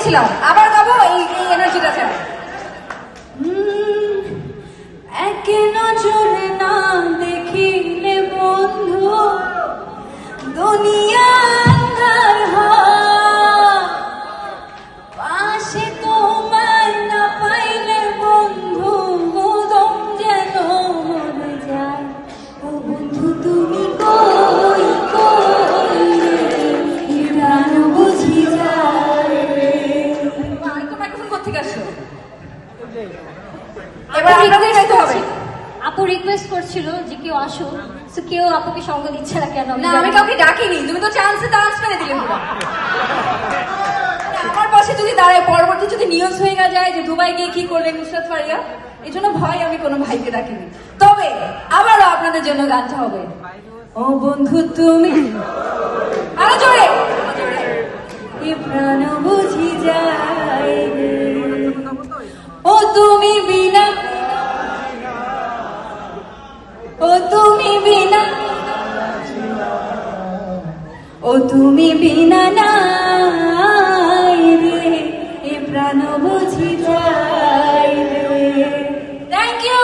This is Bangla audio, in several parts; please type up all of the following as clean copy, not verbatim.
গিয়েছিলাম, আবার গাবো এই এনার্জিটা চাই। এক নজরে না দেখিলে বন্ধু দুনিয়া আন্ধার হয়, পাশে তোমায় না পাইলে বন্ধু দম যেন মরে যায়। ও বন্ধু তুমি কই কই প্রাণ বুঝি যায়। তোমার এখন কোথেকে আসলো? এবার আপনাদের গাইতে হবে। আপু রিকোয়েস্ট করছিল যে কেউ আসো, তো কেউ আপুকে সঙ্গ দিচ্ছে না কেন? না আমি কাউকে ডাকিনি, তুমি তো চান্সে চান্স মেরে দিলে পুরো। আমার পাশে যদি দাঁড়ায়, পরবর্তী যদি নিউজ হয়ে যায় যে দুবাই গিয়ে কি করলেন নুসরাত ফারিয়া, এই জন্য ভয় আমি কোনো ভাইকে ডাকিনি। তবে আবারও আপনাদের জন্য গানটা হবে। ও বন্ধু তুমি আরো জোরে, এ প্রাণ বুঝি যায় রে। ও তুমি বিনা, ও তুমি বিনা, ও তুমি বিনা নাই রে, এ প্রাণ বুঝি যায় রে। Thank you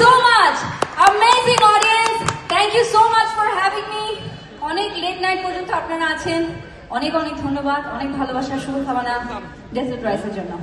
so much, amazing audience, thank you so much for having me. অনেক লেট নাইট পর্যন্ত আপনারা আছেন, অনেক অনেক ধন্যবাদ, অনেক ভালোবাসার শুভকামনা ডেজার্ট রাইসের জন্য।